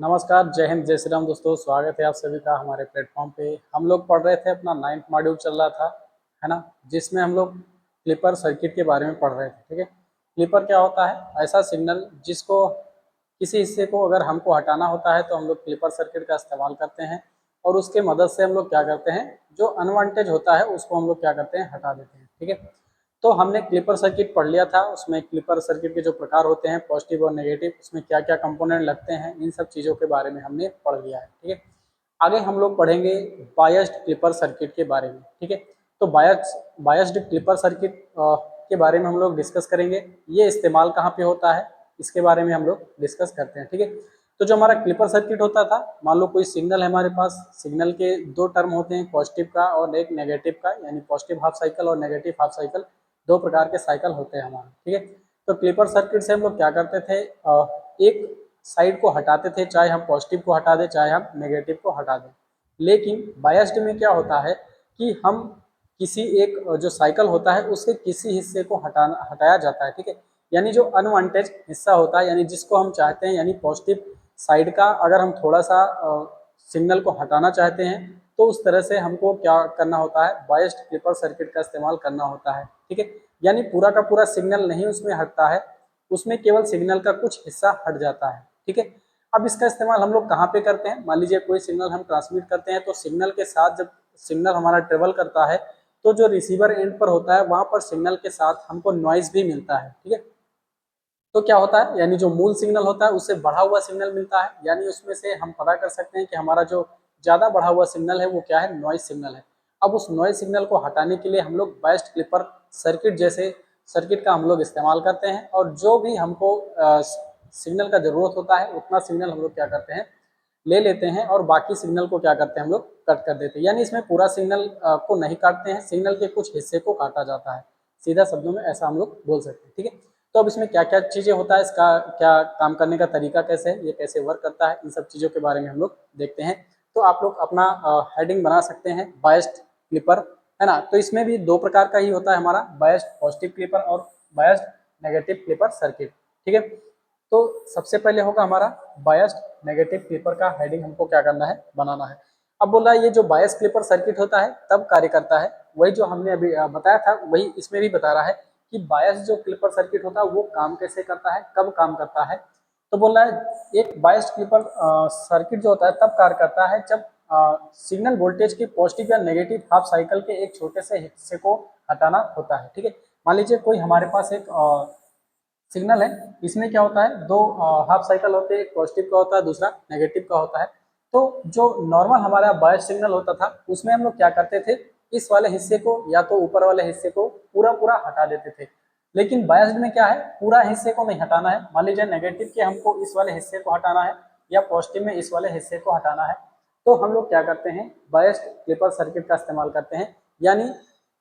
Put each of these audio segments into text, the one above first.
नमस्कार, जय हिंद, जय श्री राम दोस्तों। स्वागत है आप सभी का हमारे प्लेटफॉर्म पे। हम लोग पढ़ रहे थे, अपना 9th मॉड्यूल चल रहा था, है ना, जिसमें हम लोग क्लिपर सर्किट के बारे में पढ़ रहे थे। ठीक है, क्लिपर क्या होता है? ऐसा सिग्नल जिसको किसी हिस्से को अगर हमको हटाना होता है तो हम लोग क्लिपर सर्किट का इस्तेमाल करते हैं और उसके मदद से हम लोग क्या करते हैं, जो अनवांटेज होता है उसको हम लोग क्या करते हैं, हटा देते हैं। ठीक है, तो हमने क्लिपर सर्किट पढ़ लिया था। उसमें क्लिपर सर्किट के जो प्रकार होते हैं, पॉजिटिव और नेगेटिव, उसमें क्या क्या कंपोनेंट लगते हैं, इन सब चीज़ों के बारे में हमने पढ़ लिया है। ठीक है, आगे हम लोग पढ़ेंगे बायस्ड क्लिपर सर्किट के बारे में। ठीक है, तो बायस्ड क्लिपर सर्किट के बारे में हम लोग डिस्कस करेंगे। ये इस्तेमाल कहाँ पे होता है, इसके बारे में हम लोग डिस्कस करते हैं। ठीक है, तो जो हमारा क्लिपर सर्किट होता था, मान लो कोई सिग्नल है हमारे पास। सिग्नल के दो टर्म होते हैं, पॉजिटिव का और एक नेगेटिव का, यानी पॉजिटिव हाफ साइकिल और नेगेटिव हाफ साइकिल, दो प्रकार के साइकिल होते हैं हमारे। ठीक है, तो क्लिपर सर्किट से हम लोग क्या करते थे, एक साइड को हटाते थे, चाहे हम पॉजिटिव को हटा दें चाहे हम नेगेटिव को हटा दें। लेकिन बायस्ड में क्या होता है कि हम किसी एक जो साइकिल होता है उसके किसी हिस्से को हटाया जाता है। ठीक है, यानी जो अनवांटेज हिस्सा होता है, यानी जिसको हम चाहते हैं, यानी पॉजिटिव साइड का अगर हम थोड़ा सा सिग्नल को हटाना चाहते हैं तो उस तरह से हमको क्या करना होता है, बायस्ड क्लिपर सर्किट का इस्तेमाल करना होता है। ठीक है, यानी पूरा का पूरा सिग्नल नहीं उसमें हटता है, उसमें केवल सिग्नल का कुछ हिस्सा हट जाता है। ठीक है, अब इसका इस्तेमाल हम लोग कहाँ पे करते हैं? मान लीजिए कोई सिग्नल हम ट्रांसमिट करते हैं, तो सिग्नल के साथ जब सिग्नल हमारा ट्रेवल करता है तो जो रिसीवर एंड पर होता है वहां पर सिग्नल के साथ हमको नॉइज भी मिलता है। ठीक है, तो क्या होता है, यानी जो मूल सिग्नल होता है उससे बढ़ा हुआ सिग्नल मिलता है, यानी उसमें से हम पता कर सकते हैं कि हमारा जो ज्यादा बढ़ा हुआ सिग्नल है वो क्या है, नॉइज सिग्नल है। अब उस नॉइज सिग्नल को हटाने के लिए हम लोग बायस्ड क्लिपर सर्किट जैसे सर्किट का हम लोग इस्तेमाल करते हैं, और जो भी हमको सिग्नल का जरूरत होता है उतना सिग्नल हम लोग क्या करते हैं, ले लेते हैं, और बाकी सिग्नल को क्या करते हैं, हम लोग कट कर देते हैं। यानी इसमें पूरा सिग्नल को नहीं काटते हैं, सिग्नल के कुछ हिस्से को काटा जाता है। सीधा शब्दों में ऐसा हम लोग बोल सकते हैं। ठीक है, तो अब इसमें क्या क्या चीज़ें होता है, इसका क्या काम करने का तरीका कैसे है, ये कैसे वर्क करता है, इन सब चीज़ों के बारे में हम लोग देखते हैं। तो आप लोग अपना हेडिंग बना सकते हैं, बायस्ड क्लिपर, है ना। तो इसमें भी दो प्रकार का ही होता है हमारा, बायस्ड पॉजिटिव क्लिपर और बायस्ड नेगेटिव क्लिपर सर्किट। ठीक है, तो सबसे पहले होगा हमारा बायस्ड नेगेटिव क्लिपर का हेडिंग, हमको क्या करना है, बनाना है। अब बोल रहा है ये जो बायस क्लिपर सर्किट होता है तब कार्य करता है, वही जो हमने अभी बताया था वही इसमें भी बता रहा है कि बायस जो क्लिपर सर्किट होता है वो काम कैसे करता है, कब काम करता है। तो बोल रहा है एक बायस क्लिपर सर्किट जो होता है तब कार्य करता है जब सिग्नल वोल्टेज की पॉजिटिव या नेगेटिव हाफ साइकिल के एक छोटे से हिस्से को हटाना होता है। ठीक है, मान लीजिए कोई हमारे पास एक सिग्नल है, इसमें क्या होता है, दो हाफ साइकिल होते हैं, एक पॉजिटिव का होता है दूसरा नेगेटिव का होता है। तो जो नॉर्मल हमारा बायस सिग्नल होता था उसमें हम लोग क्या करते थे, इस वाले हिस्से को या तो ऊपर वाले हिस्से को पूरा पूरा हटा देते थे। लेकिन बायस्ड में क्या है, पूरा हिस्से को नहीं हटाना है। मान लीजिए नेगेटिव के हमको इस वाले हिस्से को हटाना है या पॉजिटिव में इस वाले हिस्से को हटाना है, तो हम लोग क्या करते हैं, बायस्ड क्लिपर सर्किट का इस्तेमाल करते हैं। यानी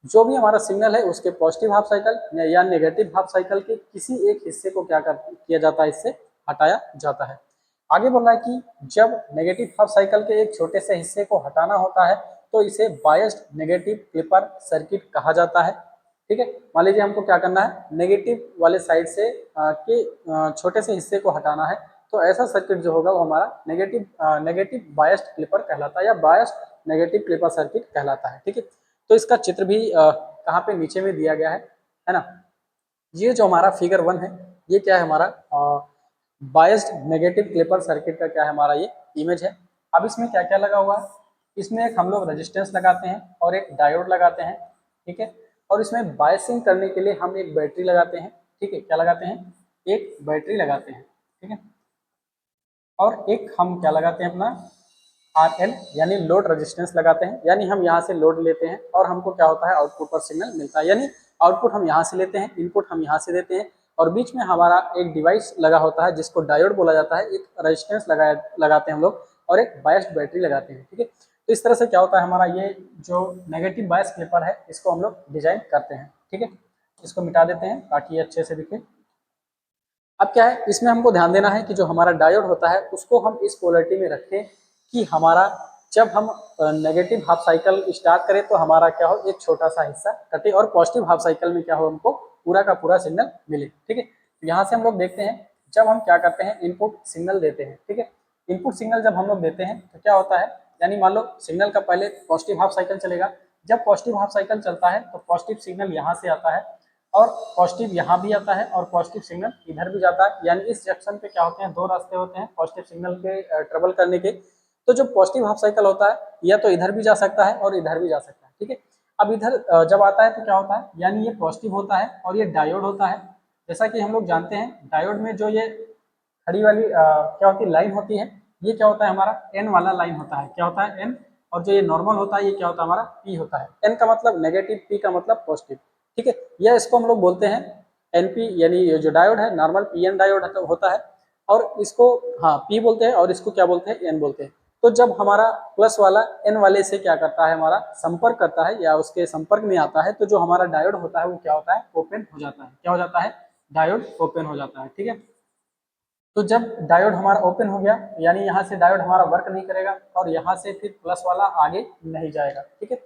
जो भी हमारा सिग्नल है उसके पॉजिटिव हाफ साइकिल या नेगेटिव हाफ साइकिल के किसी एक हिस्से को क्या किया जाता है, इससे हटाया जाता है। आगे बोल रहा है कि जब नेगेटिव हाफ साइकिल के एक छोटे से हिस्से को हटाना होता है तो इसे बायस्ड नेगेटिव क्लिपर सर्किट कहा जाता है। ठीक है, मान लीजिए हमको क्या करना है, नेगेटिव वाले साइड से के छोटे से हिस्से को हटाना है, तो ऐसा सर्किट जो होगा वो हमारा नेगेटिव बायस्ड क्लिपर कहलाता है या बायस्ड नेगेटिव क्लिपर सर्किट कहलाता है। ठीक है, तो इसका चित्र भी कहाँ पे नीचे में दिया गया है ना। ये जो हमारा फिगर 1 है, ये क्या है हमारा, बायस्ड नेगेटिव क्लिपर सर्किट का क्या है, हमारा ये इमेज है। अब इसमें क्या क्या लगा हुआ है, इसमें एक हम लोग रेजिस्टेंस लगाते हैं और एक डायोड लगाते हैं। ठीक है, और इसमें बायसिंग करने के लिए हम एक बैटरी लगाते हैं। ठीक है, क्या लगाते हैं, एक बैटरी लगाते हैं। ठीक है, और एक हम क्या लगाते हैं, अपना RL यानी लोड रेजिस्टेंस लगाते हैं। यानी हम यहाँ से लोड लेते हैं और हमको क्या होता है, आउटपुट पर सिग्नल मिलता है। यानी आउटपुट हम यहाँ से लेते हैं, इनपुट हम यहाँ से देते हैं, और बीच में हमारा एक डिवाइस लगा होता है जिसको डायोड बोला जाता है। एक रेजिस्टेंस लगाते हैं हम लोग और एक बायस्ड बैटरी लगाते हैं। ठीक है, तो इस तरह से क्या होता है, हमारा ये जो नेगेटिव बायस क्लिपर है इसको हम लोग डिजाइन करते हैं। ठीक है, इसको मिटा देते हैं ताकि ये अच्छे से दिखे। अब क्या है, इसमें हमको ध्यान देना है कि जो हमारा डायोड होता है उसको हम इस पोलरिटी में रखें कि हमारा जब हम नेगेटिव हाफ साइकिल स्टार्ट करें तो हमारा क्या हो, एक छोटा सा हिस्सा कटे, और पॉजिटिव हाफ साइकिल में क्या हो, हमको पूरा का पूरा सिग्नल मिले। ठीक है, यहाँ से हम लोग देखते हैं जब हम क्या करते हैं, इनपुट सिग्नल देते हैं। ठीक है, इनपुट सिग्नल जब हम लोग देते हैं तो क्या होता है, यानी मान लो सिग्नल का पहले पॉजिटिव हाफ साइकिल चलेगा, जब पॉजिटिव हाफ साइकिल चलता है तो पॉजिटिव सिग्नल यहाँ से आता है और पॉजिटिव यहाँ भी आता है और पॉजिटिव सिग्नल इधर भी जाता है। यानी इस जंक्शन पे क्या होते हैं, दो रास्ते होते हैं पॉजिटिव सिग्नल के ट्रेवल करने के। तो जो पॉजिटिव हाफ साइकिल होता है या तो इधर भी जा सकता है और इधर भी जा सकता है, ठीक है। अब इधर जब आता है तो क्या होता है, यानी ये पॉजिटिव होता है और ये डायोड होता है। जैसा कि हम लोग जानते हैं डायोड में जो ये खड़ी वाली क्या होती है, लाइन होती है, ये क्या होता है हमारा एन वाला लाइन होता है। क्या होता है, एन। और जो ये नॉर्मल होता है ये क्या होता है हमारा पी होता है। एन का मतलब नेगेटिव, पी का मतलब पॉजिटिव, ठीक है। यह इसको हम लोग बोलते हैं एनपी, यानी ये जो डायोड है नॉर्मल पीएन डायोड होता है। और इसको हाँ पी बोलते हैं और इसको क्या बोलते हैं, एन बोलते हैं। तो जब हमारा प्लस वाला एन वाले से क्या करता है, हमारा संपर्क करता है या उसके संपर्क में आता है, तो जो हमारा डायोड होता है वो क्या होता है, ओपन हो जाता है। क्या हो जाता है, डायोड ओपन हो जाता है, ठीक है। तो जब डायोड हमारा ओपन हो गया यानी यहाँ से डायोड हमारा वर्क नहीं करेगा और यहाँ से फिर प्लस वाला आगे नहीं जाएगा, ठीक है।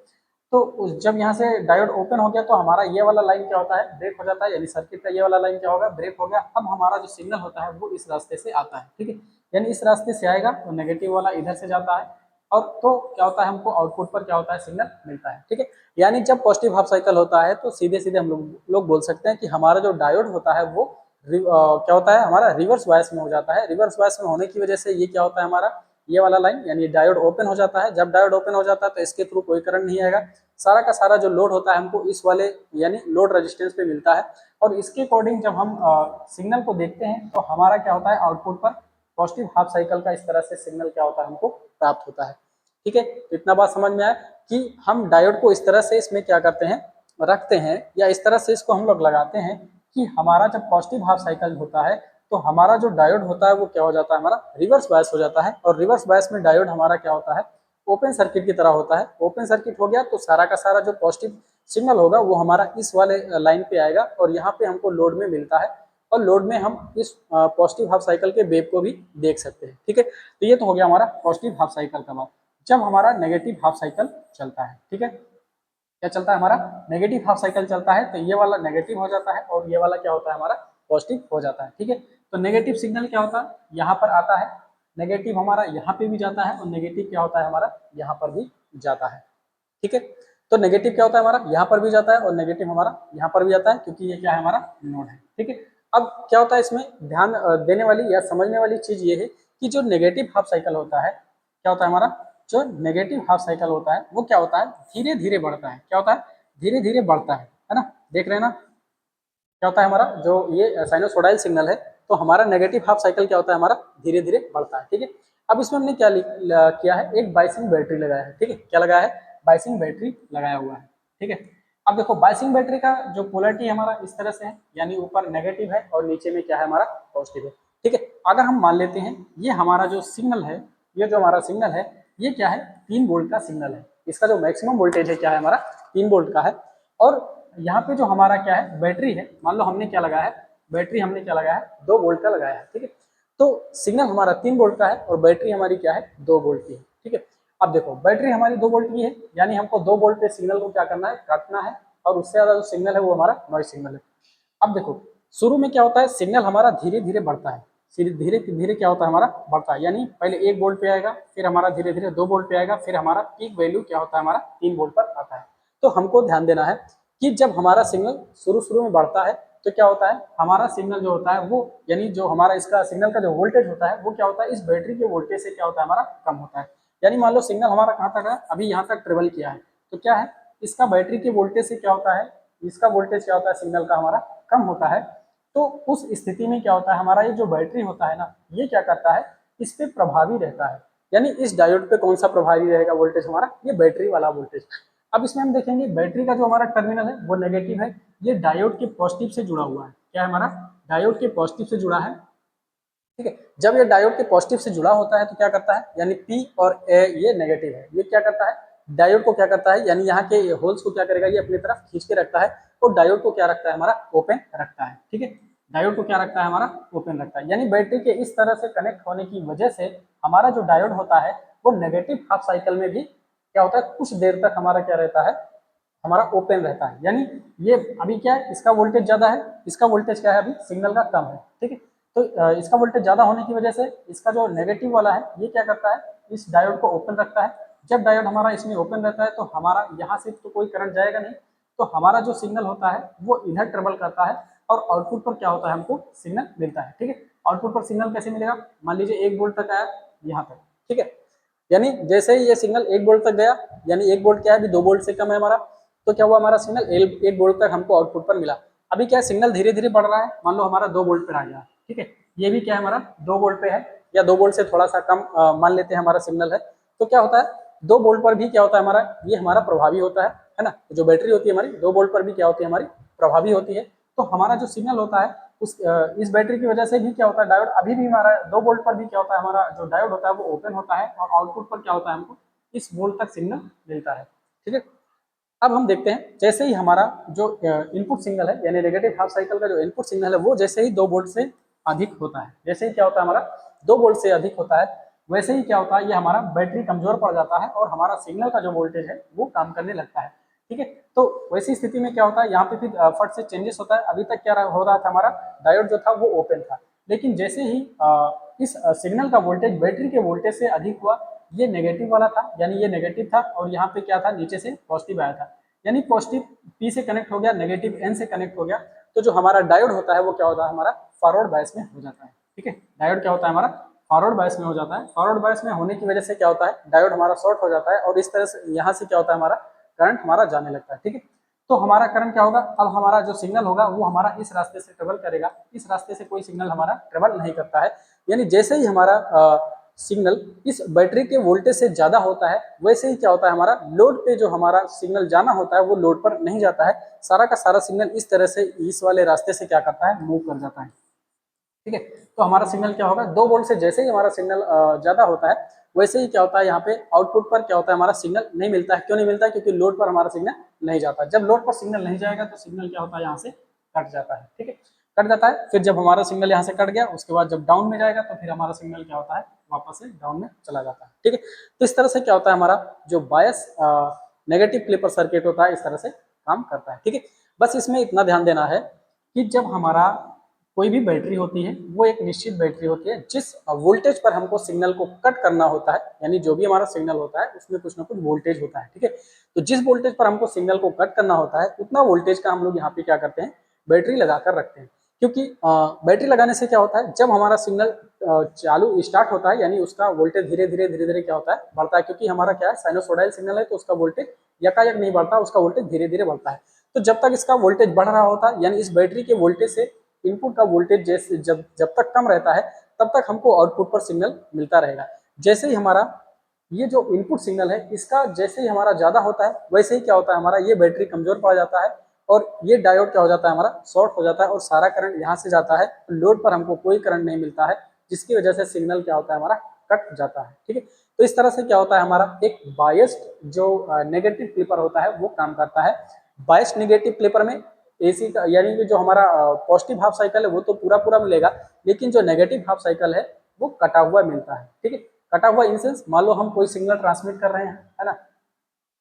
तो जब यहाँ से डायोड ओपन हो गया तो हमारा ये वाला लाइन क्या होता है, ब्रेक हो जाता है। यानी सर्किट का ये वाला लाइन क्या होगा, ब्रेक हो गया। अब हमारा जो सिग्नल होता है वो इस रास्ते से आता है, ठीक है। यानी इस रास्ते से आएगा तो नेगेटिव वाला इधर से जाता है और तो क्या होता है, हमको आउटपुट पर क्या होता है, सिग्नल मिलता है, ठीक है। यानी जब पॉजिटिव हाफ साइकिल होता है तो सीधे सीधे हम लोग बोल सकते हैं कि हमारा जो डायोड होता है वो क्या होता है, हमारा रिवर्स बायस में हो जाता है। रिवर्स बायस में होने की वजह से ये क्या होता है, हमारा ये वाला लाइन यानी डायोड ओपन हो जाता है। जब डायोड ओपन हो जाता है तो इसके थ्रू कोई करंट नहीं आएगा। सारा का सारा जो लोड होता है हमको इस वाले यानी लोड रेजिस्टेंस पे मिलता है और इसके अकॉर्डिंग जब हम सिग्नल को देखते हैं तो हमारा क्या होता है, आउटपुट पर पॉजिटिव हाफ साइकिल का इस तरह से सिग्नल क्या होता है, हमको प्राप्त होता है, ठीक है। तो इतना बात समझ में आया कि हम डायोड को इस तरह से इसमें क्या करते हैं, रखते हैं या इस तरह से इसको हम लोग लगाते हैं कि हमारा जब पॉजिटिव हाफ साइकिल होता है तो हमारा जो डायोड होता है वो क्या हो जाता है, हमारा रिवर्स बायस हो जाता है। और रिवर्स बायस में डायोड हमारा क्या होता है, ओपन सर्किट की तरह होता है। ओपन सर्किट हो गया तो सारा का सारा जो पॉजिटिव सिग्नल होगा वो हमारा इस वाले लाइन पे आएगा और यहाँ पे हमको लोड में मिलता है और लोड में हम इस पॉजिटिव हाफ साइकिल के वेव को भी देख सकते हैं, ठीक है। तो ये तो हो गया हमारा पॉजिटिव हाफ साइकिल का बात। जब हमारा नेगेटिव हाफ साइकिल चलता है, ठीक है, क्या चलता है, हमारा नेगेटिव हाफ साइकिल चलता है तो ये वाला नेगेटिव हो जाता है और ये वाला क्या होता है, हमारा पॉजिटिव हो जाता है, ठीक है। तो नेगेटिव सिग्नल क्या होता है, यहाँ पर आता है, नेगेटिव हमारा यहाँ पे भी जाता है और नेगेटिव क्या होता है, हमारा यहाँ पर भी जाता है, ठीक है। तो नेगेटिव क्या होता है, हमारा यहाँ पर भी जाता है और नेगेटिव हमारा यहाँ पर भी जाता है क्योंकि ये क्या है, हमारा नोड है, ठीक है। अब क्या होता है, इसमें ध्यान देने वाली या समझने वाली चीज ये है कि जो नेगेटिव हाफ साइकिल होता है, क्या होता है, हमारा जो नेगेटिव हाफ साइकिल होता है वो क्या होता है, धीरे धीरे बढ़ता है। क्या होता है, धीरे धीरे बढ़ता है ना। देख रहे हैं ना, क्या होता है, हमारा जो ये साइनोसोडाइल सिग्नल है तो हमारा नेगेटिव हाफ साइकिल क्या होता है, हमारा धीरे धीरे बढ़ता है, ठीक है। अब इसमें हमने क्या किया है, एक बाइसिंग बैटरी लगाया है, ठीक है। क्या लगाया है, बाइसिंग बैटरी लगाया हुआ है, ठीक है। अब देखो बाइसिंग बैटरी का जो पोलरिटी हमारा इस तरह से है, यानी ऊपर नेगेटिव है और नीचे में क्या है, हमारा पॉजिटिव है, ठीक है। अगर हम मान लेते हैं ये हमारा जो सिग्नल है, ये जो हमारा सिग्नल है ये क्या है, 3 वोल्ट का सिग्नल है। इसका जो मैक्सिमम वोल्टेज है क्या है, हमारा 3 वोल्ट का है। और यहाँ पे जो हमारा क्या है, बैटरी है, मान लो हमने क्या लगाया है, बैटरी हमने क्या लगाया है, 2 वोल्ट का लगाया है, ठीक है। तो सिग्नल हमारा 3 वोल्ट का है और बैटरी हमारी क्या है, 2 वोल्ट की है, ठीक है। अब देखो बैटरी हमारी 2 वोल्ट की है यानी हमको 2 वोल्ट पे सिग्नल को क्या करना है, काटना है और उससे ज्यादा जो सिग्नल है वो हमारा नॉइज सिग्नल है। अब देखो शुरू में क्या होता है, सिग्नल हमारा धीरे धीरे बढ़ता है, धीरे धीरे क्या होता है, हमारा बढ़ता है। यानी पहले 1 वोल्ट पे आएगा, फिर हमारा धीरे धीरे 2 वोल्ट पे आएगा, फिर हमारा पीक वैल्यू क्या होता है, हमारा 3 वोल्ट पर आता है। तो हमको ध्यान देना है कि जब हमारा सिग्नल शुरू में बढ़ता है तो क्या होता है, हमारा सिग्नल जो होता है वो यानी जो हमारा इसका सिग्नल का जो वोल्टेज होता है वो क्या होता है, इस बैटरी के वोल्टेज से क्या होता है, हमारा कम होता है। यानी मान लो सिग्नल हमारा कहाँ तक है, अभी यहाँ तक ट्रेवल किया है तो क्या है, इसका बैटरी के वोल्टेज से क्या होता है, इसका वोल्टेज क्या होता है, सिग्नल का हमारा कम होता है। तो उस स्थिति में क्या होता है, हमारा ये जो बैटरी होता है ना, ये क्या करता है, इस पे प्रभावी रहता है। यानी इस डायोड पे कौन सा प्रभावी रहेगा वोल्टेज, हमारा ये बैटरी वाला वोल्टेज। अब इसमें हम देखेंगे बैटरी का जो हमारा टर्मिनल है वो नेगेटिव है, ये डायोड के पॉजिटिव से जुड़ा हुआ है। क्या है, हमारा डायोड के पॉजिटिव से जुड़ा है, ठीक है। जब ये डायोड के पॉजिटिव से जुड़ा होता है तो क्या करता है, यानी पी और ए ये नेगेटिव है, ये क्या करता है, डायोड को क्या करता है, यानी यहाँ के होल्स को क्या करेगा, ये अपनी तरफ खींच के रखता है और डायोड को क्या रखता है, हमारा ओपन रखता है, ठीक है। डायोड को क्या रखता है, हमारा ओपन रखता है। यानी बैटरी के इस तरह से कनेक्ट होने की वजह से हमारा जो डायोड होता है वो नेगेटिव हाफ साइकिल में भी क्या होता है, कुछ देर तक हमारा क्या रहता है, हमारा ओपन रहता है। यानी ये अभी क्या है, इसका वोल्टेज ज्यादा है, इसका वोल्टेज क्या है, अभी सिग्नल का कम है, ठीक है। तो इसका वोल्टेज ज़्यादा होने की वजह से इसका जो नेगेटिव वाला है ये क्या करता है, इस डायोड को ओपन रखता है। जब डायोड हमारा इसमें ओपन रहता है तो हमारा यहाँ से तो कोई करंट जाएगा नहीं, तो हमारा जो सिग्नल होता है वो इधर ट्रेवल करता है और आउटपुट पर क्या होता है, हमको सिग्नल मिलता है। ठीक है, आउटपुट पर सिग्नल कैसे मिलेगा, मान लीजिए 1 वोल्ट तक आया यहाँ तक, ठीक है, यानी जैसे ही ये सिग्नल 1 वोल्ट तक गया, यानी 1 वोल्ट क्या है, अभी 2 वोल्ट से कम है हमारा, तो क्या हुआ, हमारा सिग्नल 1 वोल्ट तक हमको आउटपुट पर मिला। अभी क्या है, सिग्नल धीरे धीरे बढ़ रहा है, मान लो हमारा 2 वोल्ट पर आ गया। ठीक है, ये भी क्या है, हमारा 2 वोल्ट पे है, या 2 वोल्ट से थोड़ा सा कम मान लेते हैं हमारा सिग्नल है। तो क्या होता है, 2 वोल्ट पर भी क्या होता है हमारा, ये हमारा प्रभावी होता है ना, जो बैटरी होती है हमारी 2 वोल्ट पर भी क्या होती है, हमारी प्रभावी होती है। तो हमारा जो सिग्नल होता है उस इस बैटरी की वजह से भी क्या होता है, डायोड अभी भी हमारा 2 वोल्ट पर भी क्या होता है, हमारा जो डायोड होता है वो ओपन होता है और आउटपुट पर क्या होता है, हमको इस वोल्ट तक सिग्नल मिलता है। ठीक है, अब हम देखते हैं, जैसे ही हमारा जो इनपुट सिग्नल है, यानी नेगेटिव हाफ साइकिल का जो इनपुट सिग्नल है वो जैसे ही 2 वोल्ट से अधिक होता है, जैसे ही क्या होता है हमारा 2 वोल्ट से अधिक होता है, वैसे ही क्या होता है, ये हमारा बैटरी कमजोर पड़ जाता है और हमारा सिग्नल का जो वोल्टेज है वो काम करने लगता है। ठीक है, तो वैसी स्थिति में क्या होता है, यहाँ पे फिर फट से चेंजेस होता है। अभी तक क्या हो रहा था, हमारा डायोड जो था वो ओपन था, लेकिन जैसे ही इस सिग्नल का वोल्टेज बैटरी के वोल्टेज से अधिक हुआ, ये नेगेटिव वाला था, यानी ये नेगेटिव था और यहाँ पे क्या था, नीचे से पॉजिटिव आया था, यानी पॉजिटिव पी से कनेक्ट हो गया, नेगेटिव एन से कनेक्ट हो गया। तो जो हमारा डायोड होता है वो क्या होता है, हमारा फॉरवर्ड बायस में हो जाता है। ठीक है, डायोड क्या होता है, हमारा फॉरवर्ड बायस में हो जाता है। फॉरवर्ड बायस में होने की वजह से क्या होता है, डायोड हमारा शॉर्ट हो जाता है और इस तरह से यहाँ से क्या होता है, हमारा करंट हमारा जाने लगता है। ठीक है, तो हमारा करंट क्या होगा, अब हमारा जो सिग्नल होगा वो हमारा इस रास्ते से ट्रेवल करेगा, इस रास्ते से कोई सिग्नल हमारा ट्रेवल नहीं करता है। यानी जैसे ही हमारा सिग्नल इस बैटरी के वोल्टेज से ज्यादा होता है, वैसे ही क्या होता है, हमारा लोड पे जो हमारा सिग्नल जाना होता है वो लोड पर नहीं जाता है, सारा का सारा सिग्नल इस तरह से इस वाले रास्ते से क्या करता है, मूव कर जाता है। ठीक है, तो हमारा सिग्नल क्या होगा, 2 वोल्ट से जैसे ही हमारा सिग्नल ज्यादा होता है, वैसे ही क्या होता है, यहाँ पे आउटपुट पर क्या होता है, हमारा सिग्नल नहीं मिलता है। क्यों नहीं मिलता है, क्योंकि लोड पर हमारा सिग्नल नहीं जाता। जब लोड पर सिग्नल नहीं जाएगा तो सिग्नल क्या होता है, यहाँ से कट जाता है। ठीक है, कट जाता है, फिर जब हमारा सिग्नल यहाँ से कट गया, उसके बाद जब डाउन में जाएगा तो फिर हमारा सिग्नल क्या होता है, वापस से डाउन में चला जाता है। ठीक है, तो इस तरह से क्या होता है, हमारा जो बायस नेगेटिव क्लिपर सर्किट होता है इस तरह से काम करता है। ठीक है, बस इसमें इतना ध्यान देना है कि जब हमारा कोई भी बैटरी होती है वो एक निश्चित बैटरी होती है, जिस वोल्टेज पर हमको सिग्नल को कट करना होता है, यानी जो भी हमारा सिग्नल होता है उसमें कुछ ना कुछ वोल्टेज होता है। ठीक है, तो जिस वोल्टेज पर हमको सिग्नल को कट करना होता है उतना वोल्टेज का हम लोग यहाँ पे क्या करते हैं, बैटरी लगाकर रखते हैं। क्योंकि बैटरी लगाने से क्या होता है, जब हमारा सिग्नल चालू स्टार्ट होता है, यानी उसका वोल्टेज धीरे धीरे धीरे धीरे क्या होता है, बढ़ता है। क्योंकि हमारा क्या है, साइनोसोडाइल सिग्नल है, तो उसका वोल्टेज यकायक नहीं बढ़ता, उसका वोल्टेज धीरे धीरे बढ़ता है। तो जब तक इसका वोल्टेज बढ़ रहा होता है, यानी इस बैटरी के वोल्टेज से इनपुट का वोल्टेज जैसे जब जब तक कम रहता है तब तक हमको आउटपुट पर सिग्नल मिलता रहेगा। जैसे ही हमारा ये जो इनपुट सिग्नल है इसका जैसे ही हमारा ज्यादा होता है, वैसे ही क्या होता है, हमारा ये बैटरी कमजोर पड़ जाता है और ये डायोड क्या हो जाता है, हमारा शॉर्ट हो जाता है और सारा करंट यहाँ से जाता है, लोड पर हमको कोई करंट नहीं मिलता है, जिसकी वजह से सिग्नल क्या होता है, हमारा कट जाता है। ठीक है, तो इस तरह से क्या होता है, हमारा एक बायस्ड जो नेगेटिव क्लिपर होता है वो काम करता है। बायस्ड नेगेटिव क्लिपर में एसी का, यानी कि जो हमारा पॉजिटिव हाफ साइकिल है वो तो पूरा पूरा मिलेगा, लेकिन जो नेगेटिव हाफ साइकिल है वो कटा हुआ मिलता है। ठीक है, कटा हुआ इन सेंस, मान लो हम कोई सिग्नल ट्रांसमिट कर रहे हैं, है ना,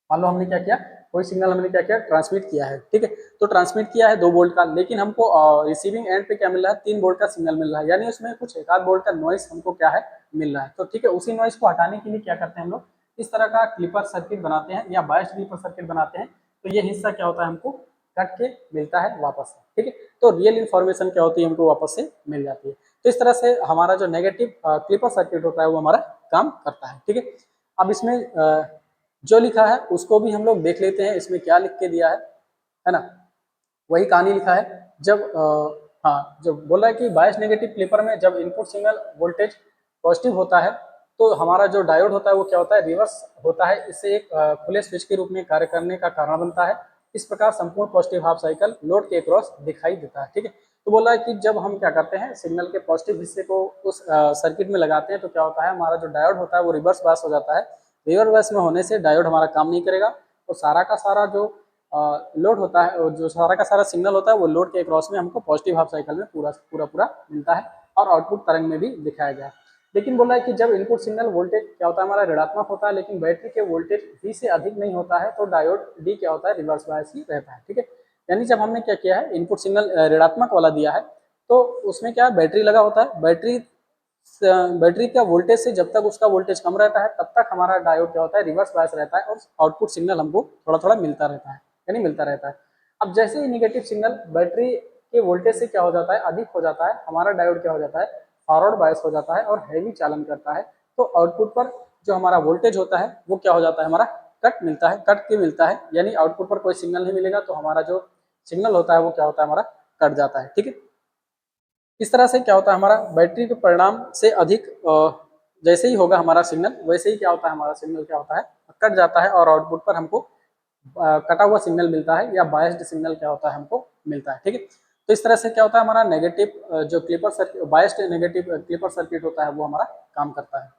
मान लो हमने क्या किया, कोई सिग्नल हमने क्या किया, ट्रांसमिट किया है। ठीक है, तो ट्रांसमिट किया है 2 वोल्ट का, लेकिन हमको रिसीविंग एंड पे क्या मिल रहा है, 3 वोल्ट का सिग्नल मिल रहा है, यानी उसमें कुछ 1 वोल्ट का नॉइस हमको क्या है, मिल रहा है। तो ठीक है, उसी नॉइस को हटाने के लिए क्या करते हैं हम लोग, इस तरह का क्लिपर सर्किट बनाते हैं या बायस्ड क्लिपर सर्किट बनाते हैं। तो ये हिस्सा क्या होता है, हमको कट के मिलता है वापस से। ठीक है, तो रियल इन्फॉर्मेशन क्या होती है, हमको वापस से मिल जाती है। तो इस तरह से हमारा जो नेगेटिव क्लिपर सर्किट होता है वो हमारा काम करता है। ठीक है, अब इसमें जो लिखा है उसको भी हम लोग देख लेते हैं, इसमें क्या लिख के दिया है ना, वही कहानी लिखा है। जब हाँ, जब बोला है कि बायस नेगेटिव क्लिपर में जब इनपुट सिग्नल वोल्टेज पॉजिटिव होता है तो हमारा जो डायोड होता है वो क्या होता है, रिवर्स होता है, इससे एक खुले स्विच के रूप में कार्य करने का कारण बनता है। इस प्रकार संपूर्ण पॉजिटिव हाफ साइकिल लोड के क्रॉस दिखाई देता है। ठीक है, तो बोला है कि जब हम क्या करते हैं, सिग्नल के पॉजिटिव हिस्से को उस सर्किट में लगाते हैं तो क्या होता है, हमारा जो डायोड होता है वो रिवर्स बायस हो जाता है। रिवर्स बायस में होने से डायोड हमारा काम नहीं करेगा, तो सारा का सारा जो लोड होता है, जो सारा का सारा सिग्नल होता है वो लोड के क्रॉस में हमको पॉजिटिव हाफ साइकिल में पूरा पूरा पूरा मिलता है और आउटपुट तरंग में भी दिखाया गया है। लेकिन बोला है कि जब इनपुट सिग्नल वोल्टेज क्या होता है, हमारा ऋणात्मक होता है, लेकिन बैटरी के वोल्टेज V से अधिक नहीं होता है, तो डायोड D क्या होता है, रिवर्स बायस ही रहता है। ठीक है, यानी जब हमने क्या किया है, इनपुट सिग्नल ऋणात्मक वाला दिया है तो उसमें क्या बैटरी लगा होता है, बैटरी का वोल्टेज से जब तक उसका वोल्टेज कम रहता है तब तक हमारा डायोड क्या होता है, रिवर्स बायस रहता है और आउटपुट सिग्नल हमको थोड़ा थोड़ा मिलता रहता है, यानी मिलता रहता है। अब जैसे ही निगेटिव सिग्नल बैटरी के वोल्टेज से क्या हो जाता है, अधिक हो जाता है, हमारा डायोड क्या हो जाता है, फॉरवर्ड बायस हो जाता है और हैवी चालन करता है। तो आउटपुट पर जो हमारा वोल्टेज होता है वो क्या हो जाता है, हमारा कट मिलता है, कट के मिलता है, यानी आउटपुट पर कोई सिग्नल नहीं मिलेगा, तो हमारा जो सिग्नल होता है वो क्या होता है, हमारा कट जाता है। ठीक है, इस तरह से क्या होता है, हमारा बैटरी के परिणाम से अधिक जैसे ही होगा हमारा सिग्नल, वैसे ही क्या होता है, हमारा सिग्नल क्या होता है, कट जाता है और आउटपुट पर हमको कटा हुआ सिग्नल मिलता है या बायस्ड सिग्नल क्या होता है, हमको मिलता है। ठीक है, तो इस तरह से क्या होता है, हमारा नेगेटिव जो clipper circuit, biased negative clipper circuit होता है वो हमारा काम करता है।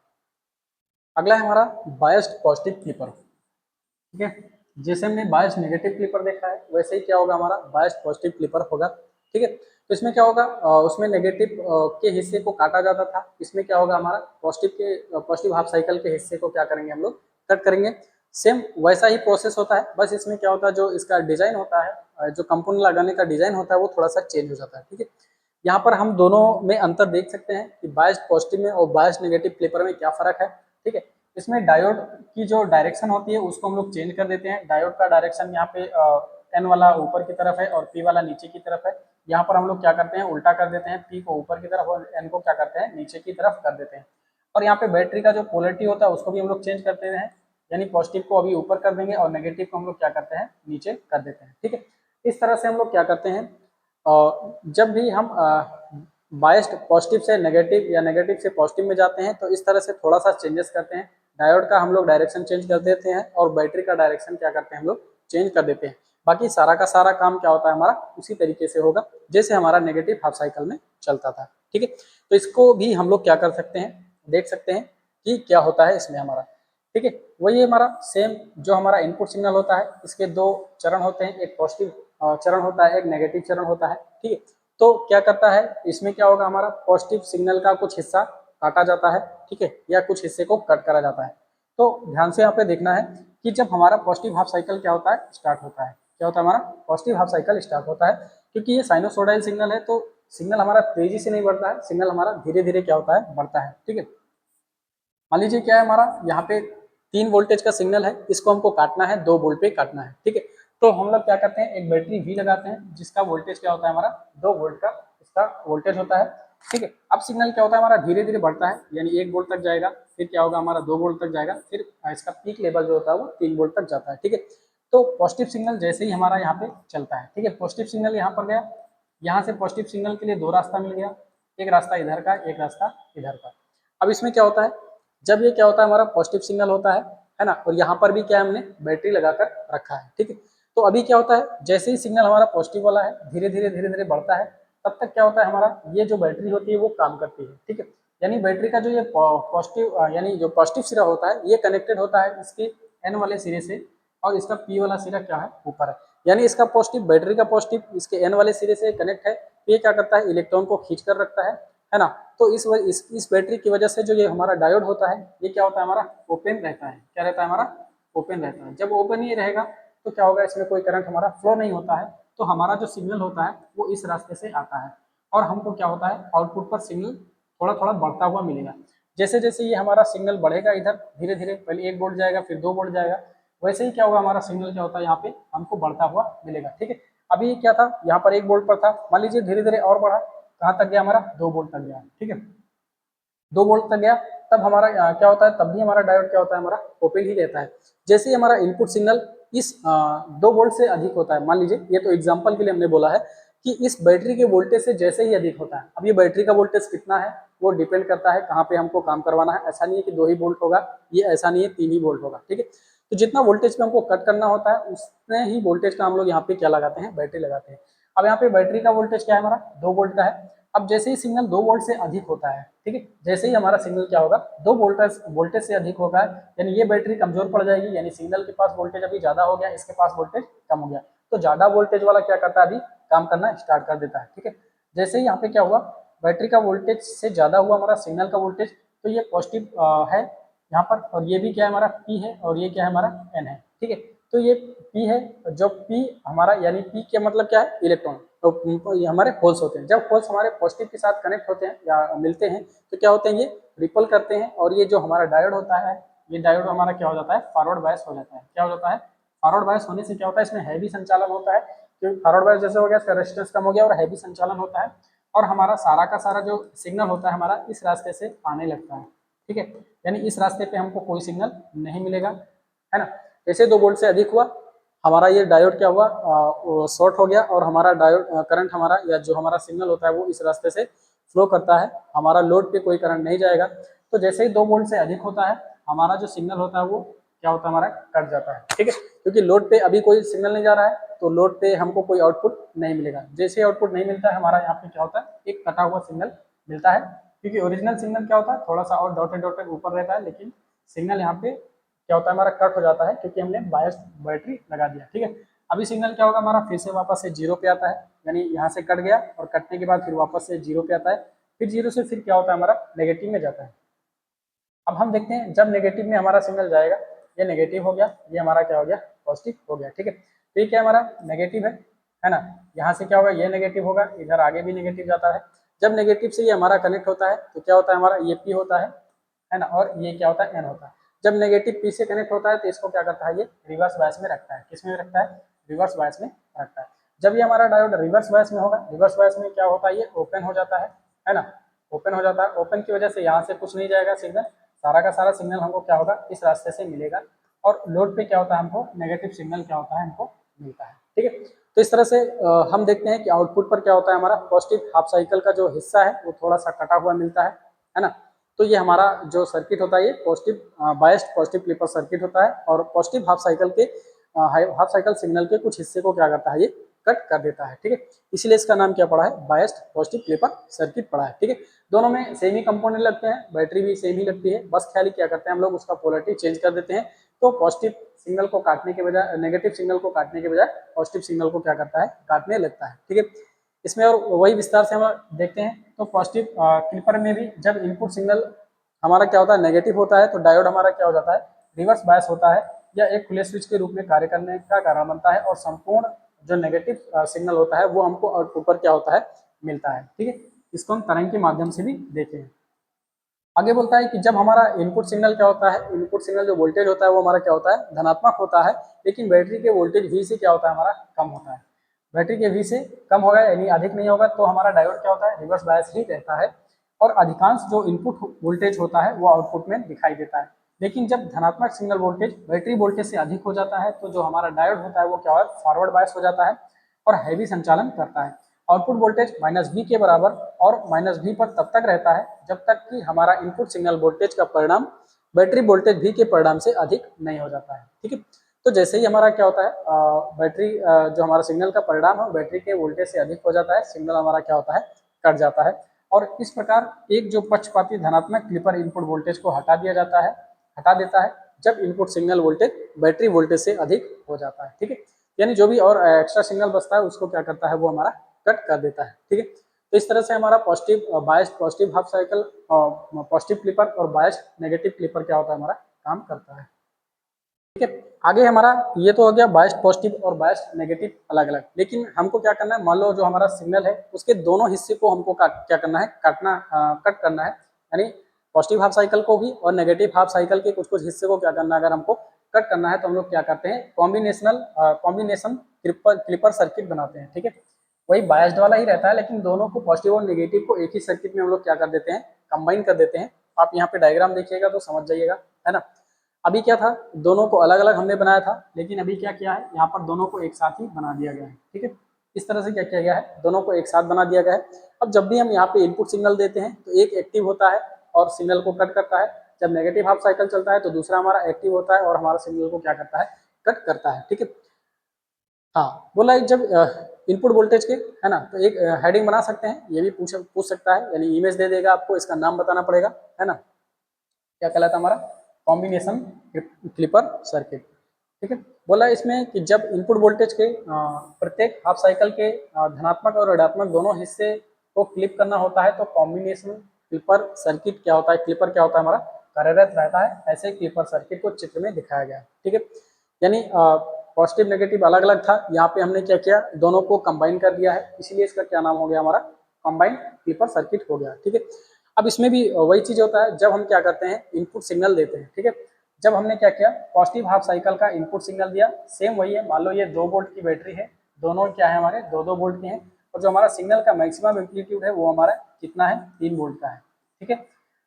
अगला है हमारा बायस्ड पॉजिटिव क्लिपर। ठीक है, जैसे हमने बायस्ड नेगेटिव क्लिपर देखा है वैसे ही क्या होगा, हमारा बायस्ड पॉजिटिव क्लिपर होगा। ठीक है, तो इसमें क्या होगा, उसमें नेगेटिव के हिस्से को काटा जाता था, इसमें क्या होगा, हमारा पॉजिटिव हाफ साइकिल के हिस्से को क्या करेंगे, हम लोग कट करेंगे। सेम वैसा ही प्रोसेस होता है, बस इसमें क्या होता है, जो इसका डिजाइन होता है, जो कंपोनेंट लगाने का डिजाइन होता है वो थोड़ा सा चेंज हो जाता है। ठीक है, यहाँ पर हम दोनों में अंतर देख सकते हैं कि बायस्ड पॉजिटिव में और बायस्ड नेगेटिव क्लिपर में क्या फर्क है। ठीक है, इसमें डायोड की जो डायरेक्शन होती है उसको हम लोग चेंज कर देते हैं। डायोड का डायरेक्शन यहाँ पे एन वाला ऊपर की तरफ है और पी वाला नीचे की तरफ है। यहाँ पर हम लोग क्या करते हैं, उल्टा कर देते हैं, पी को ऊपर की तरफ और एन को क्या करते हैं, नीचे की तरफ कर देते हैं। और यहाँ पे बैटरी का जो पोलरिटी होता है उसको भी हम लोग चेंज करते हैं, यानी पॉजिटिव को अभी ऊपर कर देंगे और नेगेटिव को हम लोग क्या करते हैं, नीचे कर देते हैं। ठीक है, इस तरह से हम लोग क्या करते हैं, जब भी हम बायस्ड पॉजिटिव से नेगेटिव या नेगेटिव से पॉजिटिव में जाते हैं तो इस तरह से थोड़ा सा चेंजेस करते हैं। डायोड का हम लोग डायरेक्शन चेंज कर देते हैं और बैटरी का डायरेक्शन क्या करते हैं, हम लोग चेंज कर देते हैं। बाकी सारा का सारा काम क्या होता है, हमारा उसी तरीके से होगा जैसे हमारा नेगेटिव हाफ साइकिल में चलता था। ठीक है, तो इसको भी हम लोग क्या कर सकते हैं, देख सकते हैं कि क्या होता है इसमें हमारा। ठीक है, वही हमारा सेम जो हमारा इनपुट सिग्नल होता है, इसके दो चरण होते हैं, एक पॉजिटिव चरण होता है, एक नेगेटिव चरण होता है। ठीक है, तो क्या करता है, इसमें क्या होगा, हमारा पॉजिटिव सिग्नल का कुछ हिस्सा काटा जाता है, ठीक है, या कुछ हिस्से को कट करा जाता है। तो ध्यान से यहाँ पे देखना है कि जब हमारा पॉजिटिव हाफ साइकिल क्या होता है, स्टार्ट होता है, क्या होता है, हमारा पॉजिटिव हाफ साइकिल स्टार्ट होता है। क्योंकि ये साइनोसोडाइल सिग्नल है तो सिग्नल हमारा तेजी से नहीं बढ़ता है, सिग्नल हमारा धीरे धीरे क्या होता है, बढ़ता है। ठीक है, मान लीजिए क्या है, हमारा यहाँ पे 3 वोल्टेज का सिग्नल है, इसको हमको काटना है 2 वोल्ट पे काटना है। ठीक है, तो हम लोग क्या करते हैं, एक बैटरी वी लगाते हैं जिसका वोल्टेज क्या होता है, हमारा 2 वोल्ट का इसका वोल्टेज होता है। ठीक है, अब सिग्नल क्या होता है, हमारा धीरे धीरे बढ़ता है, यानी 1 वोल्ट तक जाएगा, फिर क्या होगा, हमारा 2 वोल्ट तक जाएगा, फिर इसका पीक लेवल जो होता है वो 3 वोल्ट तक जाता है। ठीक है, तो पॉजिटिव सिग्नल जैसे ही हमारा यहाँ पे चलता है, ठीक है, पॉजिटिव सिग्नल यहाँ पर गया, यहाँ से पॉजिटिव सिग्नल के लिए 2 रास्ता मिल गया, एक रास्ता इधर का, एक रास्ता इधर का। अब इसमें क्या होता है, जब ये क्या होता है, हमारा पॉजिटिव सिग्नल होता है ना, और यहाँ पर भी क्या है, हमने बैटरी लगाकर रखा है। ठीक है, तो अभी क्या होता है, जैसे ही सिग्नल हमारा पॉजिटिव वाला है धीरे धीरे बढ़ता है, तब तक क्या होता है, हमारा ये जो बैटरी होती है वो काम करती है। ठीक है, यानी बैटरी का जो ये पॉजिटिव यानी जो पॉजिटिव सिरा होता है ये कनेक्टेड होता है इसके एन वाले सिरे से, और इसका पी वाला सिरा क्या है, ऊपर है, यानी इसका पॉजिटिव, बैटरी का पॉजिटिव इसके एन वाले सिरे से कनेक्ट है। ये क्या करता है, इलेक्ट्रॉन को खींच कर रखता है ना। तो इस बैटरी की वजह से जो ये हमारा डायोड होता है ये क्या होता है, हमारा ओपन रहता है। क्या रहता है, हमारा ओपन रहता है। जब ओपन ही रहेगा तो क्या होगा, इसमें कोई करंट हमारा फ्लो नहीं होता है, तो हमारा जो सिग्नल होता है वो इस रास्ते से आता है और हमको क्या होता है, आउटपुट पर सिग्नल थोड़ा थोड़ा बढ़ता हुआ मिलेगा। जैसे जैसे ये हमारा सिग्नल बढ़ेगा इधर धीरे धीरे, पहले 1 वोल्ट जाएगा फिर 2 वोल्ट जाएगा, वैसे ही क्या होगा, हमारा सिग्नल क्या होता है, यहाँ पे हमको बढ़ता हुआ मिलेगा। ठीक है, अभी क्या था, यहाँ पर 1 वोल्ट पर था, मान लीजिए धीरे धीरे और बढ़ा, कहाँ तक गया, हमारा 2 वोल्ट तक गया। ठीक है, 2 वोल्ट तक गया, तब हमारा क्या होता है, तब भी हमारा डायोड क्या होता है, हमारा ओपन ही रहता है। जैसे ही हमारा इनपुट सिग्नल इस 2 वोल्ट से अधिक होता है, मान लीजिए ये तो एग्जांपल के लिए हमने बोला है कि इस बैटरी के वोल्टेज से जैसे ही अधिक होता है, अब ये बैटरी का वोल्टेज कितना है वो डिपेंड करता है कहाँ पे हमको काम करवाना है। ऐसा नहीं है कि 2 ही वोल्ट होगा, ये ऐसा नहीं है 3 ही वोल्ट होगा। ठीक है, तो जितना वोल्टेज पे हमको कट करना होता है उतने ही वोल्टेज का हम लोग यहाँ पे क्या लगाते हैं, बैटरी लगाते हैं। अब यहाँ पे बैटरी का वोल्टेज क्या है, हमारा 2 वोल्ट का है। अब जैसे ही सिग्नल 2 वोल्ट से अधिक होता है, ठीक है, जैसे ही हमारा सिग्नल क्या होगा, 2 वोल्टेज से अधिक होगा, यानी ये बैटरी कमजोर पड़ जाएगी, यानी सिग्नल के पास वोल्टेज अभी ज्यादा हो गया, इसके पास वोल्टेज कम हो गया, तो ज्यादा वोल्टेज वाला क्या करता है, अभी काम करना स्टार्ट कर देता है। ठीक है, जैसे ही यहाँ पे क्या हुआ, बैटरी का वोल्टेज से ज्यादा हुआ हमारा सिग्नल का वोल्टेज, तो ये पॉजिटिव है यहाँ पर, और ये भी क्या है, हमारा पी है, और ये क्या है, हमारा एन है। ठीक है, तो ये पी है, जो पी हमारा यानी पी के मतलब क्या है, इलेक्ट्रॉन, तो ये हमारे पोल्स होते हैं। जब पोल्स हमारे पॉजिटिव के साथ कनेक्ट होते हैं या मिलते हैं तो क्या होते हैं, ये रिपल करते हैं, और ये जो हमारा डायोड होता है, ये डायोड हमारा क्या हो जाता है, फॉरवर्ड बायस हो जाता है। क्या हो जाता है, फॉरवर्ड बायस होने से क्या होता है, इसमें हैवी संचालन होता है, क्योंकि फॉरवर्ड बायस जैसे हो गया, इसका रेजिस्टेंस कम हो गया और हैवी संचालन होता है, और हमारा सारा का सारा जो सिग्नल होता है हमारा इस रास्ते से आने लगता है। ठीक है, यानी इस रास्ते पे हमको कोई सिग्नल नहीं मिलेगा, है ना। जैसे 2 वोल्ट से अधिक हुआ, हमारा ये डायोड क्या हुआ, शॉर्ट हो गया, और हमारा डायोड करंट हमारा या जो हमारा सिग्नल होता है वो इस रास्ते से फ्लो करता है, हमारा लोड पे कोई करंट नहीं जाएगा। तो जैसे ही 2 वोल्ट से अधिक होता है, हमारा जो सिग्नल होता है वो क्या होता है, हमारा कट जाता है। ठीक है, क्योंकि लोड पे अभी कोई सिग्नल नहीं जा रहा है, तो लोड पे हमको कोई आउटपुट नहीं मिलेगा। जैसे आउटपुट नहीं मिलता है, हमारा यहाँ पे क्या होता है, एक कटा हुआ सिग्नल मिलता है, क्योंकि ओरिजिनल सिग्नल क्या होता है, थोड़ा सा और डॉटेड डॉटेड ऊपर रहता है, लेकिन सिग्नल यहाँ पे क्या होता है, हमारा कट हो जाता है, क्योंकि हमने बायस बैटरी लगा दिया। ठीक है, अभी सिग्नल क्या होगा, हमारा फिर से वापस से 0 पे आता है, यानी यहाँ से कट गया और कटने के बाद फिर वापस से 0 पे आता है, फिर 0 से फिर क्या होता है, हमारा नेगेटिव में जाता है। अब हम देखते हैं जब नेगेटिव में हमारा सिग्नल जाएगा, ये नेगेटिव हो गया, ये हमारा क्या हो गया, पॉजिटिव हो गया। ठीक है, तो ये क्या हमारा नेगेटिव है ना। यहाँ से क्या होगा, ये नेगेटिव होगा, इधर आगे भी नेगेटिव जाता है। जब नेगेटिव से ये हमारा कनेक्ट होता है तो क्या होता है, हमारा ये पी होता है ना, और ये क्या होता है, एन होता है। जब नेगेटिव पी से कनेक्ट होता है तो इसको क्या करता है, ये रिवर्स बायस में रखता है। किस में रखता है, रिवर्स बायस में रखता है। जब ये हमारा डायोड रिवर्स बायस में होगा, रिवर्स बायस में क्या होता है, ये ओपन हो जाता है ना, ओपन हो जाता है। ओपन की वजह से यहाँ से कुछ नहीं जाएगा सिग्नल, सारा का सारा सिग्नल हमको क्या होगा, इस रास्ते से मिलेगा, और लोड पे क्या होता है, हमको नेगेटिव सिग्नल क्या होता है, हमको मिलता है। ठीक है, तो इस तरह से हम देखते हैं कि आउटपुट पर क्या होता है, हमारा पॉजिटिव हाफ साइकिल का जो हिस्सा है वो थोड़ा सा कटा हुआ मिलता है ना। तो ये हमारा जो सर्किट होता है, ये positive biased positive clipper circuit होता है, और पॉजिटिव हाफ साइकिल के हाफ साइकिल सिग्नल के कुछ हिस्से को क्या करता है, ये कट कर देता है। ठीक है, इसलिए इसका नाम क्या पड़ा है, बायस्ड पॉजिटिव क्लिपर सर्किट पड़ा है। ठीक है, दोनों में सेम ही कंपोनेंट लगते हैं, बैटरी भी सेम ही लगती है, बस ख्याली क्या करते हैं हम लोग, उसका पोलरिटी चेंज कर देते हैं। तो पॉजिटिव सिग्नल को काटने के बजाय, नेगेटिव सिग्नल को काटने के बजाय पॉजिटिव सिग्नल को क्या करता है, काटने लगता है। ठीक है, इसमें और वही विस्तार से हम देखते हैं। तो पॉजिटिव क्लिपर में भी जब इनपुट सिग्नल हमारा क्या होता है, नेगेटिव होता है, तो डायोड हमारा क्या हो जाता है, रिवर्स बायस होता है, या एक खुले स्विच के रूप में कार्य करने का कारण बनता है, और संपूर्ण जो नेगेटिव सिग्नल होता है वो हमको आउटपुट पर क्या होता है, मिलता है। ठीक है, इसको हम तरंग के माध्यम से भी देखें। आगे बोलता है कि जब हमारा इनपुट सिग्नल क्या होता है, इनपुट सिग्नल जो वोल्टेज होता है वो हमारा क्या होता है, धनात्मक होता है, लेकिन बैटरी के वोल्टेज वी से क्या होता है, हमारा कम होता है। बैटरी के वी से कम होगा, यानी अधिक नहीं होगा, तो हमारा डायोड क्या होता है, रिवर्स बायस ही रहता है, और अधिकांश जो इनपुट वोल्टेज होता है वो आउटपुट में दिखाई देता है। लेकिन जब धनात्मक सिग्नल वोल्टेज बैटरी वोल्टेज से अधिक हो जाता है, तो जो हमारा डायोड होता है वो क्या होता है, फॉरवर्ड बायस हो जाता है और हैवी संचालन करता है। आउटपुट वोल्टेज -V के बराबर और -V पर तब तक रहता है जब तक कि हमारा इनपुट सिग्नल वोल्टेज का परिणाम बैटरी वोल्टेज V के परिणाम से अधिक नहीं हो जाता है। ठीक है, तो जैसे ही हमारा क्या होता है, बैटरी जो हमारा सिग्नल का परिणाम है बैटरी के वोल्टेज से अधिक हो जाता है, सिग्नल हमारा क्या होता है, कट जाता है, और इस प्रकार एक जो पक्षपाती धनात्मक क्लिपर इनपुट वोल्टेज को हटा देता है जब input signal voltage battery voltage से अधिक हो जाता है। ठीक है, यानी जो भी और एक्स्ट्रा सिग्नल बचता है उसको क्या करता है, वो हमारा कट कर देता है। ठीक है, तो इस तरह से हमारा positive biased positive half cycle, positive clipper और बायस्ड नेगेटिव क्लिपर क्या होता है, हमारा काम करता है। ठीक है, आगे हमारा ये तो हो गया बायस्ड पॉजिटिव और बायस्ड नेगेटिव अलग अलग, लेकिन हमको क्या करना है, मान लो जो हमारा सिग्नल है उसके दोनों हिस्से को हमको क्या करना है, कट करना है, यानी पॉजिटिव हाफ साइकिल को भी और नेगेटिव हाफ साइकिल के कुछ कुछ हिस्से को क्या करना है, अगर हमको कट करना है तो हम लोग क्या करते हैं, कॉम्बिनेशन क्लिपर सर्किट बनाते हैं। ठीक है, वही बायस्ड वाला ही रहता है, लेकिन दोनों को पॉजिटिव और नेगेटिव को एक ही सर्किट में हम लोग क्या कर देते हैं, कंबाइन कर देते हैं। आप यहाँ पे डायग्राम देखिएगा तो समझ जाइएगा, है ना। अभी क्या था, दोनों को अलग अलग हमने बनाया था, लेकिन अभी क्या किया है, यहाँ पर दोनों को एक साथ ही बना दिया गया है। ठीक है, इस तरह से क्या किया गया है, दोनों को एक साथ बना दिया गया है। अब जब भी हम यहाँ पे इनपुट सिग्नल देते हैं तो एक एक्टिव होता है और सिग्नल को कट करता है, जब नेगेटिव हाफ साइकिल चलता है तो दूसरा हमारा एक्टिव होता है और हमारा सिग्नल को क्या करता है, कट करता है। ठीक है, हाँ बोला जब इनपुट वोल्टेज के, है ना, तो एक हेडिंग बना सकते हैं, ये भी पूछ सकता है, यानी इमेज दे देगा आपको, इसका नाम बताना पड़ेगा, है ना, क्या कहलाता है हमारा, कॉम्बिनेशन क्लिपर सर्किट। ठीक है, बोला इसमें कि जब इनपुट वोल्टेज के प्रत्येक हाफ साइकिल के धनात्मक और ऋणात्मक दोनों हिस्से को क्लिप करना होता है तो कॉम्बिनेशन क्लिपर सर्किट क्या होता है, क्लिपर क्या होता है, हमारा कार्यरत रहता है। ऐसे क्लिपर सर्किट को चित्र में दिखाया गया है। ठीक है, यानी पॉजिटिव नेगेटिव अलग अलग था, यहाँ पे हमने क्या किया, दोनों को कंबाइन कर दिया है, इसलिए इसका क्या नाम हो गया हमारा, कंबाइंड क्लिपर सर्किट हो गया। ठीक है, अब इसमें भी वही चीज होता है, जब हम क्या करते हैं इनपुट सिग्नल देते हैं। ठीक है, जब हमने क्या किया, पॉजिटिव हाफ साइकिल का इनपुट सिग्नल दिया, सेम वही है, मान लो ये 2 वोल्ट की बैटरी है, दोनों क्या है हमारे 2-2 वोल्ट के हैं, और जो हमारा सिग्नल का मैक्सिमम एम्पलीट्यूड है वो हमारा कितना है, 3 वोल्ट का है। ठीक है,